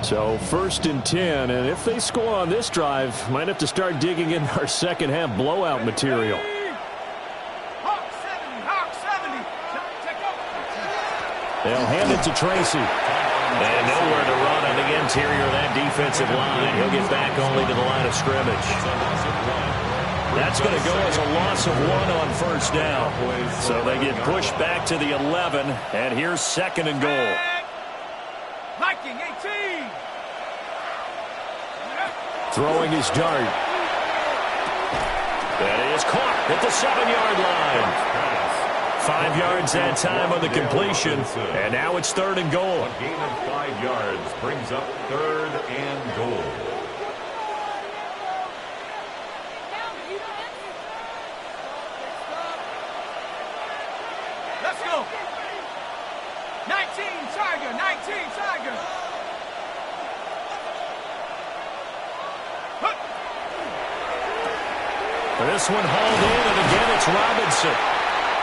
So 1st and 10, and if they score on this drive, might have to start digging in our second half blowout material. They'll hand it to Tracy. And nowhere to run on the interior of that defensive line. He'll get back only to the line of scrimmage. That's going to go as a loss of 1 on 1st down. So they get pushed back to the 11, and here's 2nd and goal. Viking 18. Throwing his dart. That is caught at the 7-yard line. 5 yards that time on the completion, and now it's 3rd and goal. A gain of 5 yards brings up 3rd and goal. Let's go. 19 Tiger, 19 Tiger. This one hauled in, and again it's Robinson.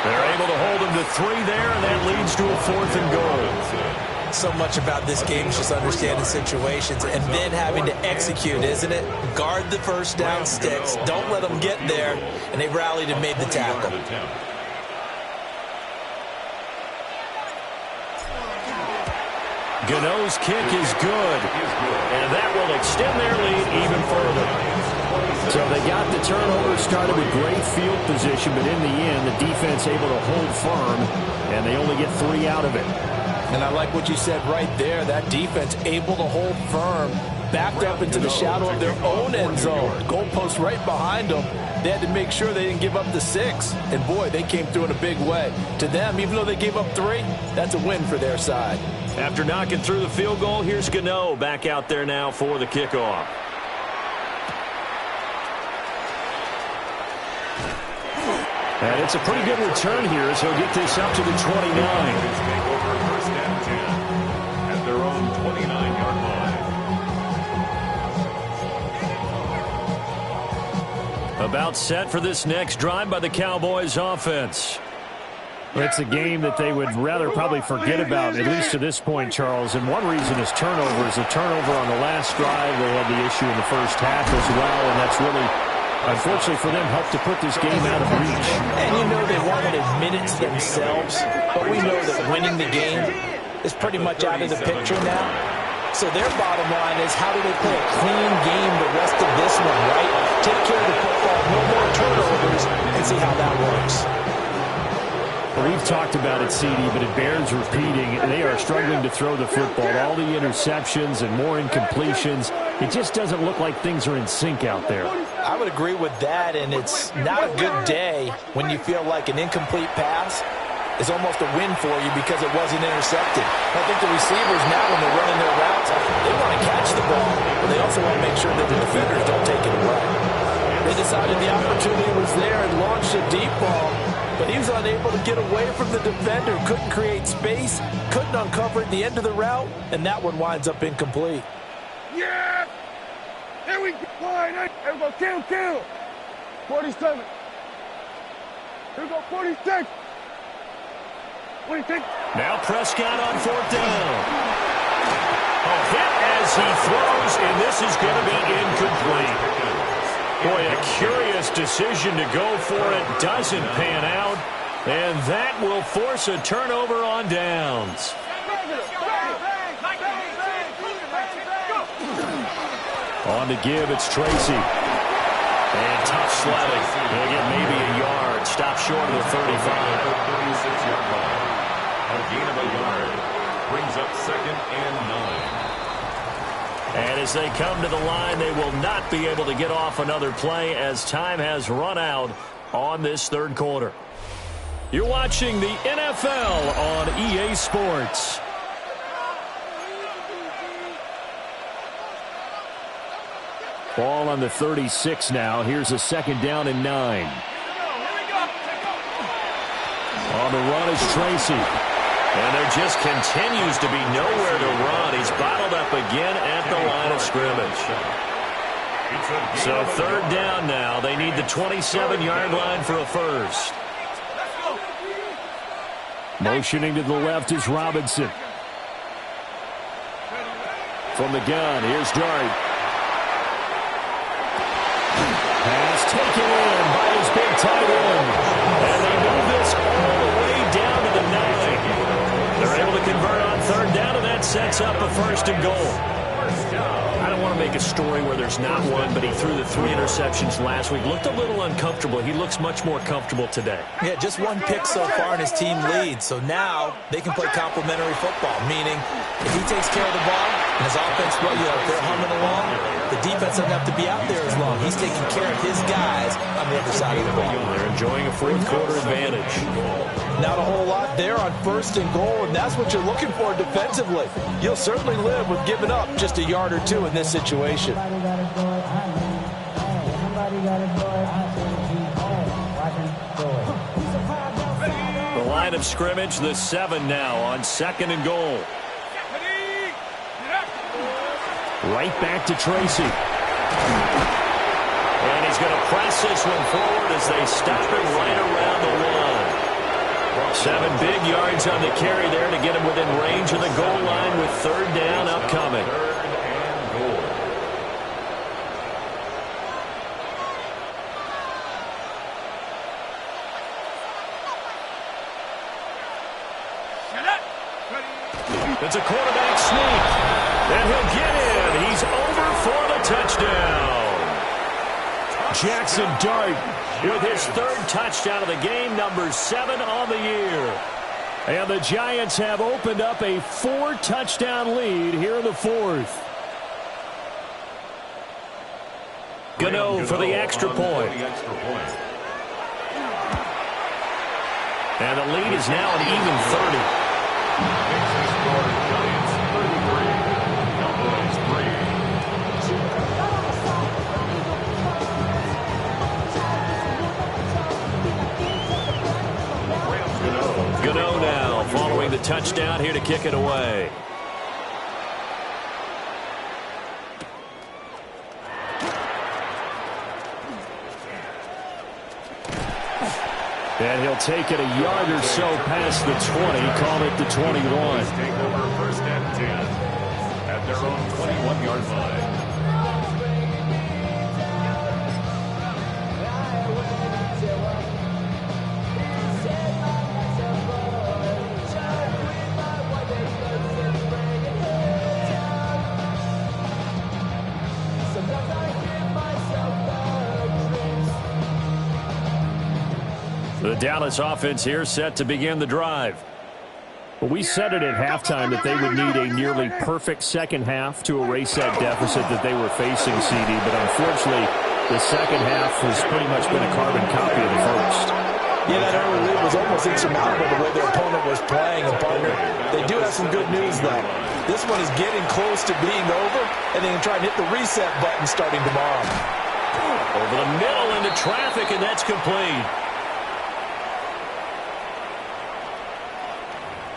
They're able to hold him to 3 there, and that leads to a 4th and goal. So much about this game is just understanding situations and then having to execute, isn't it? Guard the first down sticks. Don't let them get there. And they rallied and made the tackle. Gano's kick is good, and that will extend their lead even further. So they got the turnover started with great field position, but in the end, the defense able to hold firm, and they only get 3 out of it. And I like what you said right there. That defense able to hold firm, backed up into the shadow of their own end zone. Goalpost right behind them. They had to make sure they didn't give up the 6. And, boy, they came through in a big way. To them, even though they gave up 3, that's a win for their side. After knocking through the field goal, here's Gano back out there now for the kickoff. And it's a pretty good return here as he'll get this up to the 29. Over 1st and 10 at their own 29-yard line. About set for this next drive by the Cowboys offense. It's a game that they would rather probably forget about, at least to this point, Charles. And one reason is turnovers. A turnover on the last drive. They had the issue in the first half as well, and that's really, unfortunately for them, helped to put this game out of reach. And you know they won't admit it to themselves, but we know that winning the game is pretty much out of the picture now. So their bottom line is, how do they play a clean game the rest of this one, right? Take care of the football, no more turnovers, and see how that works. Well, we've talked about it, CD, but it bears repeating. They are struggling to throw the football. All the interceptions and more incompletions. It just doesn't look like things are in sync out there. I would agree with that, and it's not a good day when you feel like an incomplete pass is almost a win for you because it wasn't intercepted. I think the receivers now, when they're running their routes, they want to catch the ball, but they also want to make sure that the defenders don't take it away. They decided the opportunity was there and launched a deep ball, but he was unable to get away from the defender, couldn't create space, couldn't uncover at the end of the route, and that one winds up incomplete. Yeah! There we go. There we go. Kill. 47. Here we go. 46. 46. Now Prescott on 4th down. A hit as he throws, and this is going to be incomplete. Boy, a curious decision to go for it. Doesn't pan out, and that will force a turnover on downs. On the give, it's Tracy. And tough sledding. He'll get maybe a yard. Stop short of the 35. 36-yard line. A gain of a yard brings up 2nd and 9. And as they come to the line, they will not be able to get off another play as time has run out on this 3rd quarter. You're watching the NFL on EA Sports. Ball on the 36 now. Here's a 2nd down and 9. On the run is Tracy. And there just continues to be nowhere to run. He's bottled up again at the line of scrimmage. So 3rd down now. They need the 27-yard line for a first. Motioning to the left is Robinson. From the gun, here's Dart. Pass taken in by his big tight end. And they move this all the way down to the 9. They're able to convert on third down, and that sets up a 1st and goal. I don't want to make a story where there's not one, but he threw the 3 interceptions last week. Looked a little uncomfortable. He looks much more comfortable today. Yeah, just 1 pick so far, and his team leads. So now they can play complementary football, meaning if he takes care of the ball and his offense, well, if they're humming along, the defense doesn't have to be out there as long. He's taking care of his guys on the other side of the ball. They're enjoying a 4th quarter advantage. Not a whole lot there on 1st and goal, and that's what you're looking for defensively. You'll certainly live with giving up just a yard or 2 in this situation. The line of scrimmage, the 7 now on 2nd and goal. Right back to Tracy. And he's going to press this one forward as they stop it right around the 1. 7 big yards on the carry there to get him within range of the goal line with 3rd down upcoming. It's a quarterback sneak. And he'll get in. He's over for the touchdown. Jackson Dart with his 3rd touchdown of the game, number 7 on the year. And the Giants have opened up a 4-touchdown lead here in the 4th. Gano for the extra point. And the lead is now an even 30. Gano now following the touchdown here to kick it away. And he'll take it a yard or so past the 20, call it the 21. Take over 1st and 10 at their own 21-yard line. The Dallas offense here set to begin the drive. We said it at halftime that they would need a nearly perfect second half to erase that deficit that they were facing, CD, but unfortunately the second half has pretty much been a carbon copy of the first. Yeah, that early lead was almost insurmountable the way their opponent was playing. And partner, they do have some good news, though. This one is getting close to being over, and they can try and hit the reset button starting tomorrow. Over the middle into traffic, and that's complete.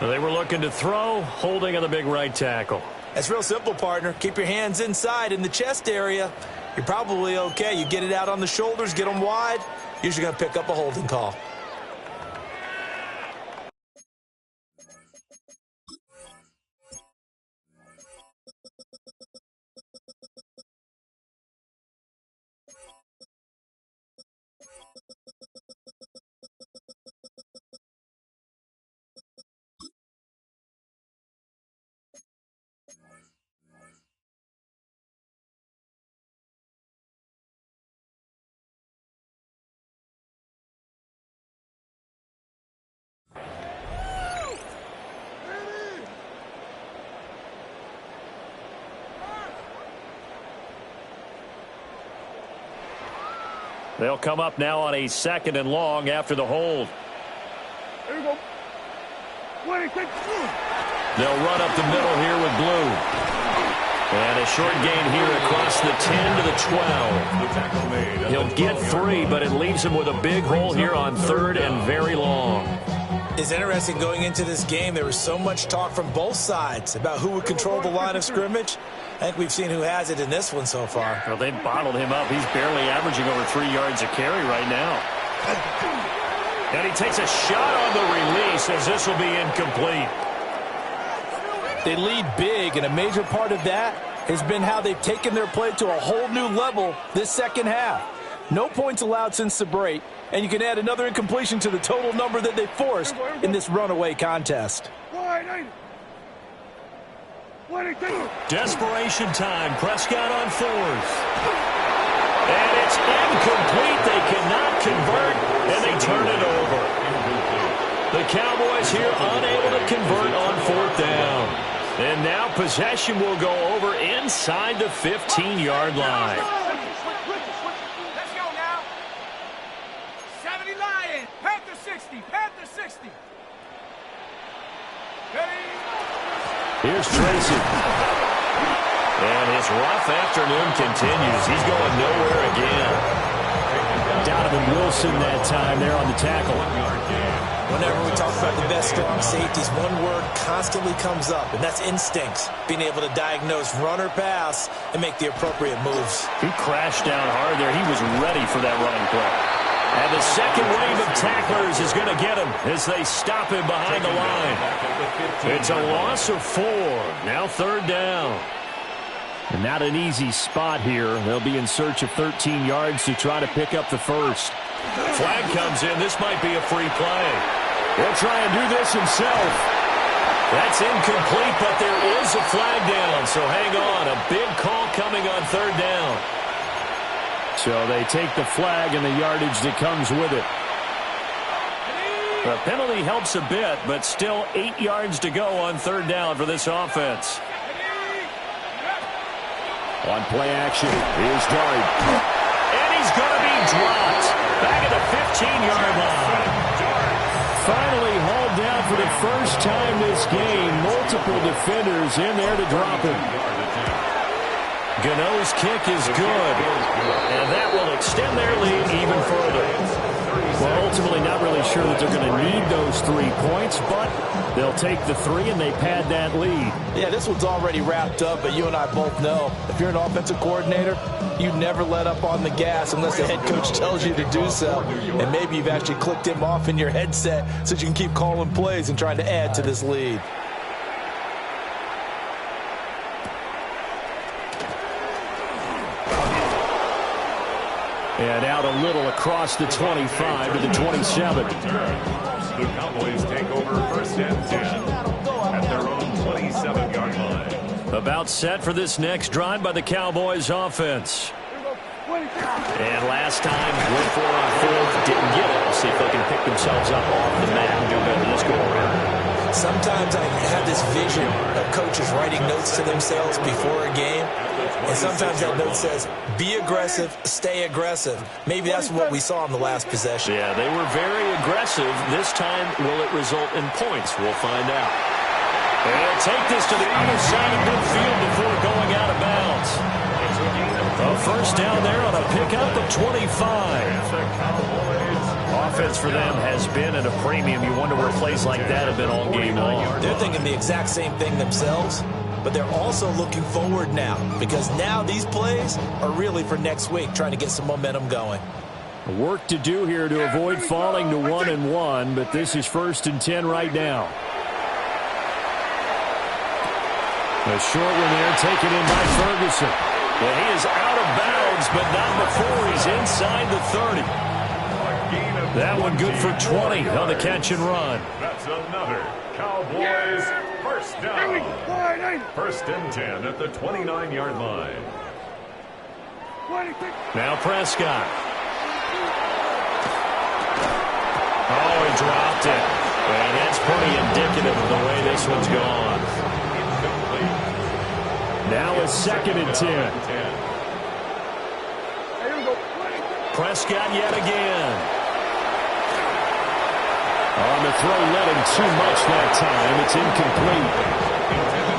They were looking to throw, holding on the big right tackle. That's real simple, partner. Keep your hands inside in the chest area. You're probably okay. You get it out on the shoulders, get them wide. Usually going to pick up a holding call. They'll come up now on a 2nd and long after the hold. Here we go. They'll run up the middle here with Blue. And a short gain here across the 10 to the 12. He'll get 3, but it leaves him with a big hole here on 3rd and very long. It's interesting going into this game. There was so much talk from both sides about who would control the line of scrimmage. I think we've seen who has it in this one so far. Well, they've bottled him up. He's barely averaging over 3 yards a carry right now. And he takes a shot on the release as this will be incomplete. They lead big, and a major part of that has been how they've taken their play to a whole new level this second half. No points allowed since the break, and you can add another incompletion to the total number that they forced in this runaway contest. Desperation time. Prescott on fourth. And it's incomplete. They cannot convert, and they turn it over. The Cowboys here unable to convert on fourth down. And now possession will go over inside the 15-yard line. Let's go now. 70 Lions. Panther 60. Panther 60. Here's Tracy. And his rough afternoon continues. He's going nowhere again. Donovan Wilson that time there on the tackle. Whenever we talk about the best strong safeties, one word constantly comes up, and that's instincts. Being able to diagnose run or pass and make the appropriate moves. He crashed down hard there. He was ready for that running play. And the second wave of tacklers is going to get him as they stop him behind the line. It's a loss of 4. Now third down. And not an easy spot here. They'll be in search of 13 yards to try to pick up the first. Flag comes in. This might be a free play. He'll try and do this himself. That's incomplete, but there is a flag down. So hang on. A big call coming on third down. So they take the flag and the yardage that comes with it. The penalty helps a bit, but still 8 yards to go on third down for this offense. On play action, here's Dart. And he's going to be dropped. Back at the 15-yard line. Finally hauled down for the first time this game. Multiple defenders in there to drop him. Gano's kick is good. And that will extend their lead even further. Well, ultimately not really sure that they're going to need those 3 points, but they'll take the 3 and they pad that lead. Yeah, this one's already wrapped up, but you and I both know if you're an offensive coordinator, you never let up on the gas unless the head coach tells you to do so. And maybe you've actually clicked him off in your headset so you can keep calling plays and trying to add to this lead. And out a little across the 25 to the 27. The Cowboys take over first and 10 at their own 27-yard line. About set for this next drive by the Cowboys offense. And last time, went for on fourth, didn't get it. We'll see if they can pick themselves up off the mat and do better this go around. Sometimes I have this vision of coaches writing notes to themselves before a game. And sometimes that note says, be aggressive, stay aggressive. Maybe that's what we saw in the last possession. Yeah, they were very aggressive. This time, will it result in points? We'll find out. And they'll take this to the other side of midfield before going out of bounds. A first down there on a pickup of 25. Offense for them has been at a premium. You wonder where plays like that have been all game long. They're thinking the exact same thing themselves, but they're also looking forward now because now these plays are really for next week, trying to get some momentum going. Work to do here to avoid falling to 1-1, but this is 1st and 10 right now. A short one there taken in by Ferguson. Well, he is out of bounds, but not before he's inside the 30. That one good for 20 on the catch and run. That's another Cowboys first down. First and 10 at the 29-yard line. Now Prescott. Oh, he dropped it. And that's pretty indicative of the way this one's gone. Now it's 2nd and 10. Prescott yet again. On the throw, led him too much that time. It's incomplete.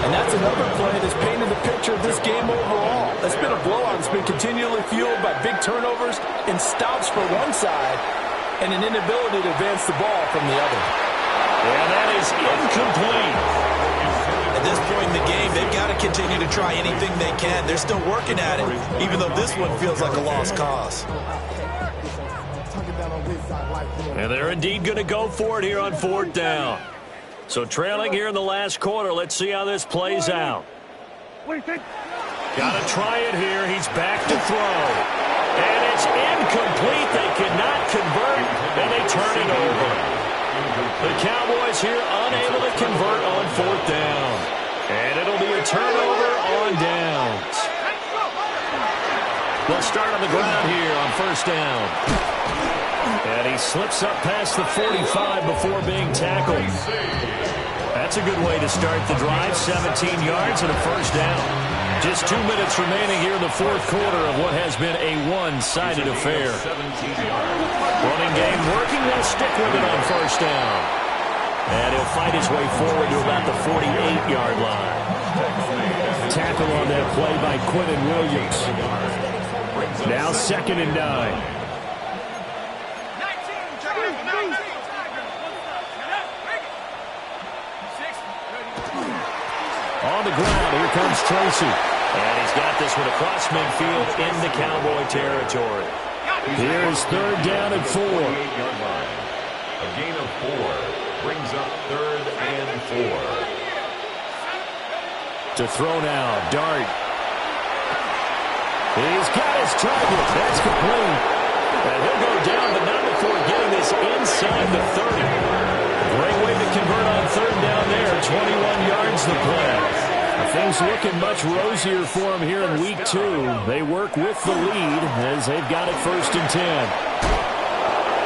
And that's another play that's painted the picture of this game overall. It's been a blowout. It's been continually fueled by big turnovers and stops for one side and an inability to advance the ball from the other. And that is incomplete. At this point in the game, they've got to continue to try anything they can. They're still working at it, even though this one feels like a lost cause. And they're indeed going to go for it here on 4th down. So trailing here in the last quarter, let's see how this plays out. Got to try it here. He's back to throw. And it's incomplete. They cannot convert, and they turn it over. The Cowboys here unable to convert on 4th down. And it'll be a turnover on downs. They'll start on the ground here on 1st down. And he slips up past the 45 before being tackled. That's a good way to start the drive. 17 yards and a 1st down. Just 2 minutes remaining here in the 4th quarter of what has been a one-sided affair. Running game working. They'll stick with it on 1st down. And he'll fight his way forward to about the 48-yard line. Tackle on that play by Quinnen Williams. Now 2nd and 9. On the ground, here comes Tracy. And he's got this one across midfield into Cowboy territory. Here's 3rd down and 4. A gain of 4 brings up 3rd and 4. To throw now, Dart. He's got his target. That's complete. And he'll go down, but not before getting this inside the 30. Great way to convert on 3rd down there. 21 yards the play. Things looking much rosier for him here in week 2. They work with the lead as they've got it 1st and 10.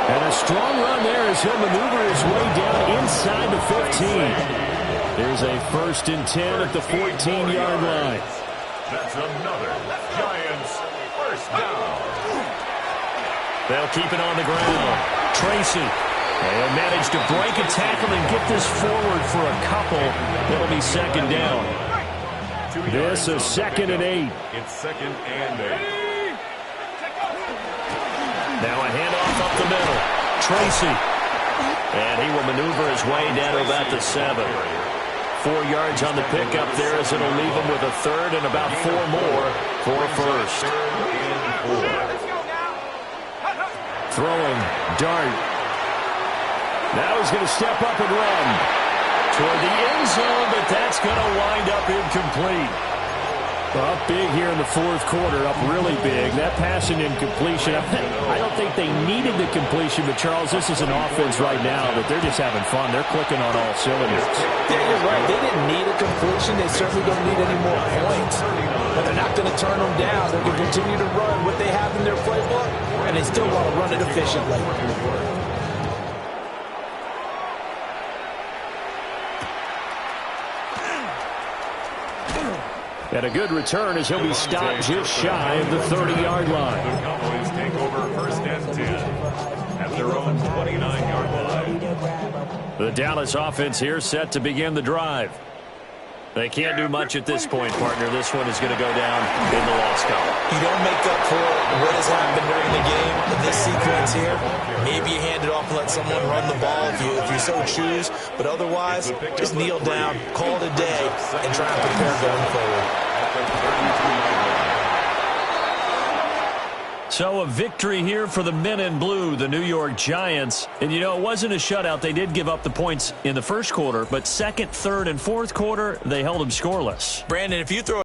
And a strong run there as he'll maneuver his way down inside the 15. There's a 1st and 10 at the 14-yard line. That's another Giants 1st down. They'll keep it on the ground. Tracy. They'll manage to break a tackle and get this forward for a couple. It'll be 2nd down. This is 2nd and 8. It's 2nd and 8. Now a handoff up the middle. Tracy. And he will maneuver his way down to about the 7. 4 yards on the pickup there as it'll leave him with a 3rd and about 4 more for a 1st. Throwing. Dart. Now he's going to step up and run. Toward the end zone, but that's going to wind up incomplete. Up big here in the 4th quarter, up really big. That pass and incompletion, I don't think they needed the completion, but Charles, this is an offense right now that they're just having fun. They're clicking on all cylinders. Yeah, you're right. They didn't need a completion. They certainly don't need any more points. But they're not going to turn them down. They're going to continue to run what they have in their playbook, and they still want to run it efficiently. And a good return as he'll be stopped just shy of the 30-yard line. The Cowboys take over 1st and 10 at their own 29-yard line. The Dallas offense here set to begin the drive. They can't do much at this point, partner. This one is going to go down in the loss column. You don't make up for what has happened during the game in this sequence here. Maybe you hand it off and let someone run the ball if you so choose. But otherwise, just kneel down, call it a day, and try and prepare going forward. So a victory here for the men in blue, the New York Giants. And, you know, it wasn't a shutout. They did give up the points in the 1st quarter, but 2nd, 3rd, and 4th quarter, they held them scoreless. Brandon, if you throw